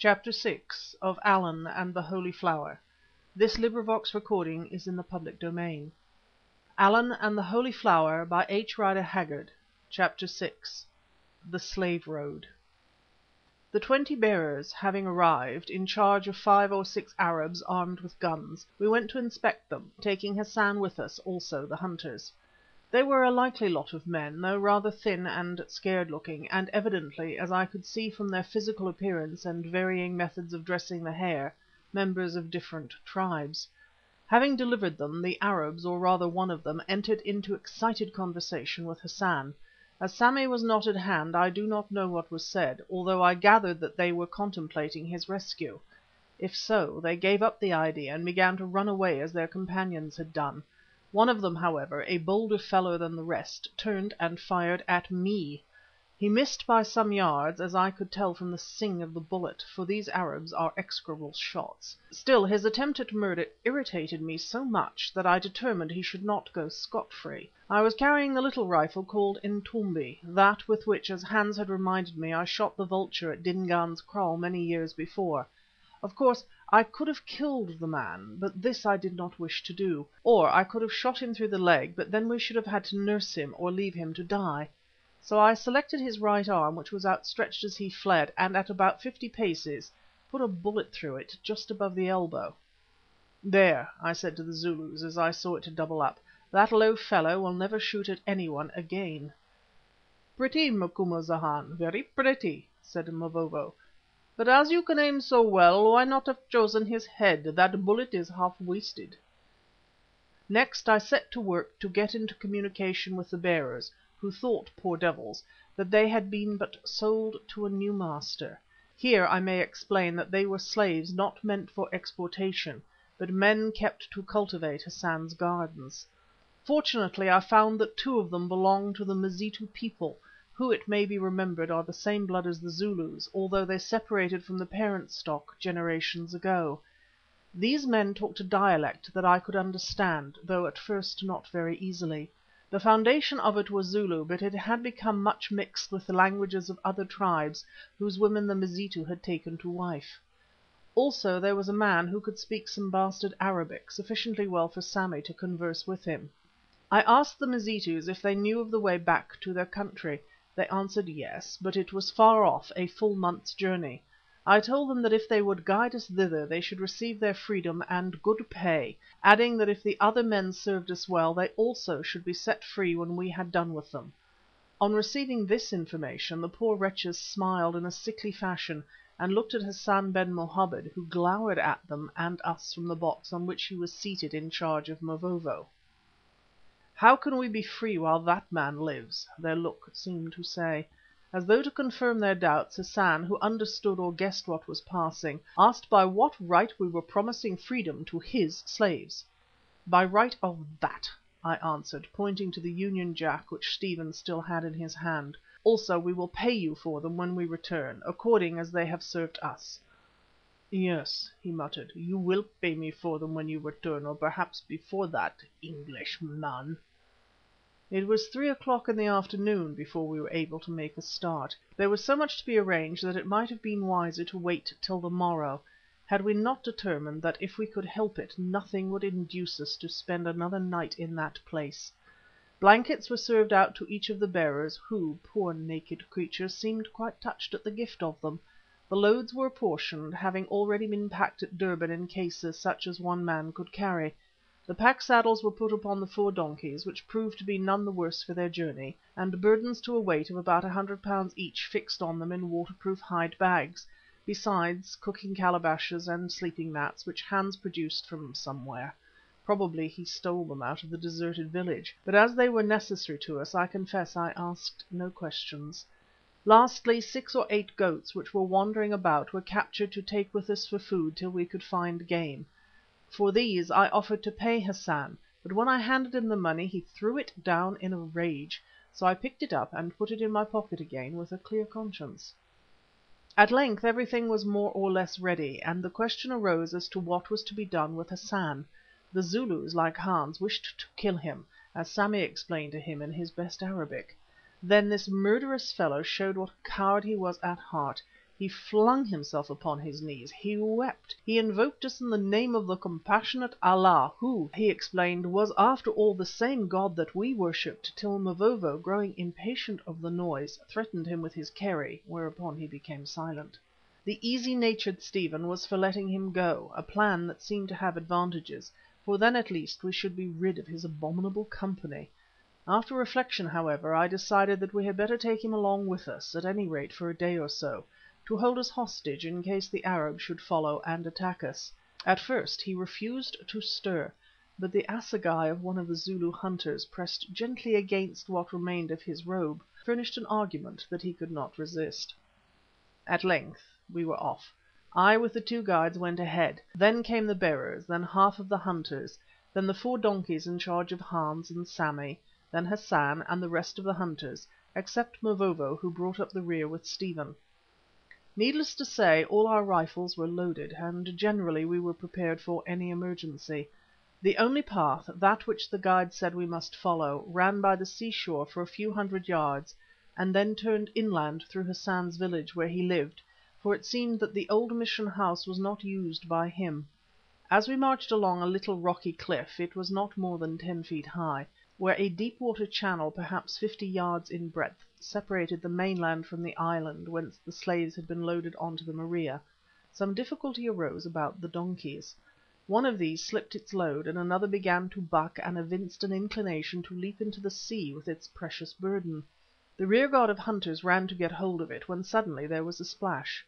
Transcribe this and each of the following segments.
Chapter 6 of Allan and the Holy Flower. This recording is in the public domain. Allan and the Holy Flower by H. Rider Haggard. Chapter 6 The Slave Road. The 20 bearers having arrived, in charge of 5 or 6 Arabs armed with guns, we went to inspect them, taking Hassan with us, also the hunters. They were a likely lot of men, though rather thin and scared looking, and evidently, as I could see from their physical appearance and varying methods of dressing the hair, members of different tribes. Having delivered them, the Arabs, or rather one of them, entered into excited conversation with Hassan. As Sammy was not at hand, I do not know what was said, although I gathered that they were contemplating his rescue. If so, they gave up the idea and began to run away as their companions had done. One of them, however, a bolder fellow than the rest, turned and fired at me. He missed by some yards, as I could tell from the sing of the bullet, for these Arabs are execrable shots. Still, his attempt at murder irritated me so much that I determined he should not go scot-free. I was carrying the little rifle called Intombi, that with which, as Hans had reminded me, I shot the vulture at Dingaan's kraal many years before. Of course, I could have killed the man, but this I did not wish to do. Or I could have shot him through the leg, but then we should have had to nurse him or leave him to die. So I selected his right arm, which was outstretched as he fled, and at about 50 paces put a bullet through it just above the elbow. "There," I said to the Zulus as I saw it double up, "that low fellow will never shoot at anyone again." "Pretty, Macumazahn, very pretty," said Mavovo. "But as you can aim so well, why not have chosen his head? That bullet is half wasted." Next I set to work to get into communication with the bearers, who thought, poor devils, that they had been but sold to a new master. Here I may explain that they were slaves not meant for exportation, but men kept to cultivate Hassan's gardens. Fortunately I found that 2 of them belonged to the Mazitu people, who, it may be remembered, are the same blood as the Zulus, although they separated from the parent stock generations ago. These men talked a dialect that I could understand, though at first not very easily. The foundation of it was Zulu, but it had become much mixed with the languages of other tribes whose women the Mazitu had taken to wife. Also there was a man who could speak some bastard Arabic sufficiently well for Sammy to converse with him. I asked the Mazitus if they knew of the way back to their country. They answered yes, but it was far off, a full month's journey. I told them that if they would guide us thither they should receive their freedom and good pay, adding that if the other men served us well, they also should be set free when we had done with them. On receiving this information the poor wretches smiled in a sickly fashion and looked at Hassan ben Mohammed, who glowered at them and us from the box on which he was seated in charge of Mavovo. "How can we be free while that man lives?" their look seemed to say. As though to confirm their doubts, Hassan, who understood or guessed what was passing, asked by what right we were promising freedom to his slaves. "By right of that," I answered, pointing to the Union Jack which Stephen still had in his hand. "Also we will pay you for them when we return, according as they have served us." "Yes," he muttered, "you will pay me for them when you return, or perhaps before that, Englishman." It was 3 o'clock in the afternoon before we were able to make a start. There was so much to be arranged that it might have been wiser to wait till the morrow, had we not determined that if we could help it nothing would induce us to spend another night in that place. Blankets were served out to each of the bearers, who, poor naked creatures, seemed quite touched at the gift of them. The loads were apportioned, having already been packed at Durban in cases such as one man could carry. The pack saddles were put upon the 4 donkeys, which proved to be none the worse for their journey, and burdens to a weight of about 100 pounds each fixed on them in waterproof hide bags, besides cooking calabashes and sleeping mats, which Hans produced from somewhere. Probably he stole them out of the deserted village, but as they were necessary to us, I confess I asked no questions. Lastly, 6 or 8 goats which were wandering about were captured to take with us for food till we could find game. For these I offered to pay Hassan, but when I handed him the money he threw it down in a rage, so I picked it up and put it in my pocket again with a clear conscience. At length everything was more or less ready, and the question arose as to what was to be done with Hassan. The Zulus, like Hans, wished to kill him, as Sammy explained to him in his best Arabic. Then this murderous fellow showed what a coward he was at heart. He flung himself upon his knees, he wept, he invoked us in the name of the compassionate Allah, who, he explained, was after all the same God that we worshipped, till Mavovo, growing impatient of the noise, threatened him with his kerrie, whereupon he became silent. The easy-natured Stephen was for letting him go, a plan that seemed to have advantages, for then at least we should be rid of his abominable company. After reflection, however, I decided that we had better take him along with us, at any rate for a day or so, to hold us hostage in case the Arabs should follow and attack us. At first he refused to stir, but the assegai of one of the Zulu hunters, pressed gently against what remained of his robe, furnished an argument that he could not resist. At length we were off. I with the 2 guides went ahead, then came the bearers, then half of the hunters, then the 4 donkeys in charge of Hans and Sammy, then Hassan and the rest of the hunters, except Mavovo, who brought up the rear with Stephen. Needless to say, all our rifles were loaded, and generally we were prepared for any emergency. The only path, that which the guide said we must follow, ran by the seashore for a few hundred yards, and then turned inland through Hassan's village where he lived, for it seemed that the old mission house was not used by him. As we marched along a little rocky cliff, it was not more than 10 feet high, where a deep water channel, perhaps 50 yards in breadth, separated the mainland from the island whence the slaves had been loaded on to the Maria, some difficulty arose about the donkeys. One of these slipped its load, and another began to buck and evinced an inclination to leap into the sea with its precious burden. The rear guard of hunters ran to get hold of it, when suddenly there was a splash.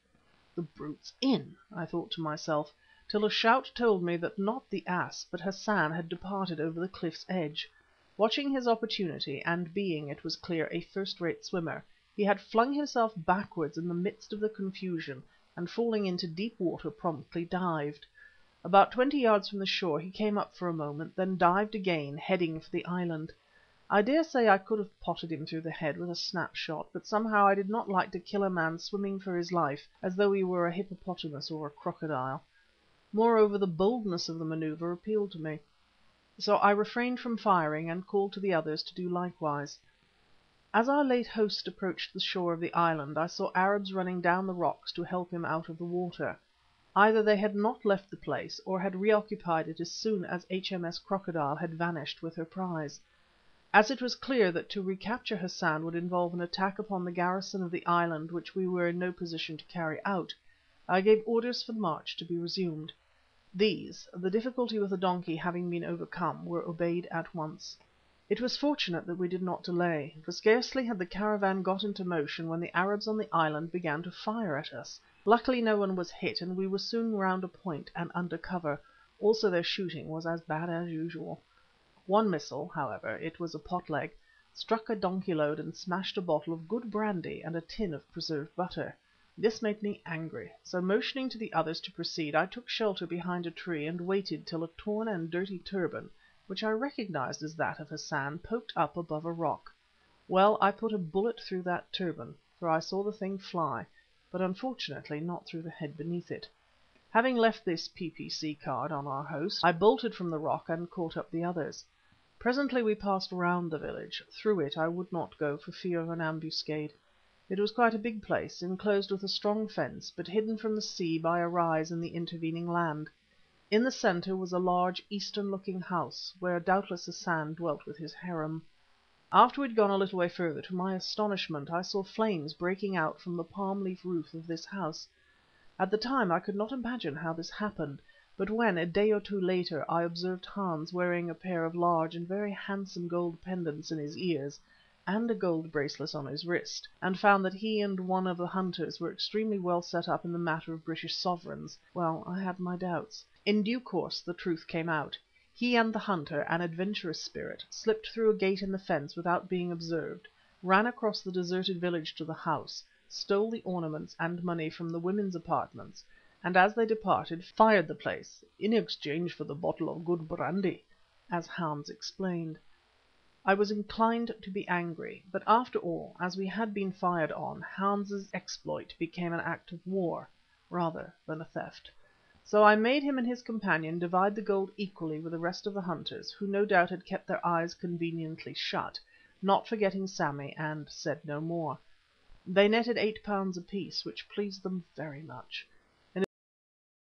"The brute's in," I thought to myself, till a shout told me that not the ass but Hassan had departed over the cliff's edge. Watching his opportunity, and being, it was clear, a first-rate swimmer, he had flung himself backwards in the midst of the confusion, and falling into deep water promptly dived. About 20 yards from the shore he came up for a moment, then dived again, heading for the island. I dare say I could have potted him through the head with a snapshot, but somehow I did not like to kill a man swimming for his life as though he were a hippopotamus or a crocodile. Moreover, the boldness of the manoeuvre appealed to me. So I refrained from firing and called to the others to do likewise. As our late host approached the shore of the island, I saw Arabs running down the rocks to help him out of the water. Either they had not left the place, or had reoccupied it as soon as HMS Crocodile had vanished with her prize. As it was clear that to recapture Hassan would involve an attack upon the garrison of the island which we were in no position to carry out, I gave orders for the march to be resumed. These, the difficulty with the donkey having been overcome, were obeyed at once. It was fortunate that we did not delay, for scarcely had the caravan got into motion when the Arabs on the island began to fire at us. Luckily no one was hit, and we were soon round a point and under cover. Also their shooting was as bad as usual. One missile, however, it was a pot-leg, struck a donkey load and smashed a bottle of good brandy and a tin of preserved butter. This made me angry, so motioning to the others to proceed, I took shelter behind a tree and waited till a torn and dirty turban, which I recognized as that of Hassan, poked up above a rock. Well, I put a bullet through that turban, for I saw the thing fly, but unfortunately not through the head beneath it. Having left this PPC card on our host, I bolted from the rock and caught up the others. Presently we passed round the village. Through it I would not go for fear of an ambuscade. It was quite a big place, enclosed with a strong fence, but hidden from the sea by a rise in the intervening land. In the centre was a large eastern-looking house, where doubtless Hassan dwelt with his harem. After we had gone a little way further, to my astonishment I saw flames breaking out from the palm-leaf roof of this house. At the time I could not imagine how this happened, but when, a day or two later, I observed Hans wearing a pair of large and very handsome gold pendants in his ears, and a gold bracelet on his wrist, and found that he and one of the hunters were extremely well set up in the matter of British sovereigns, well, I had my doubts. In due course the truth came out. He and the hunter, an adventurous spirit, slipped through a gate in the fence without being observed, ran across the deserted village to the house, stole the ornaments and money from the women's apartments, and as they departed fired the place, in exchange for the bottle of good brandy, as Hans explained. I was inclined to be angry, but after all, as we had been fired on, Hans's exploit became an act of war rather than a theft. So I made him and his companion divide the gold equally with the rest of the hunters, who no doubt had kept their eyes conveniently shut, not forgetting Sammy, and said no more. They netted £8 apiece, which pleased them very much.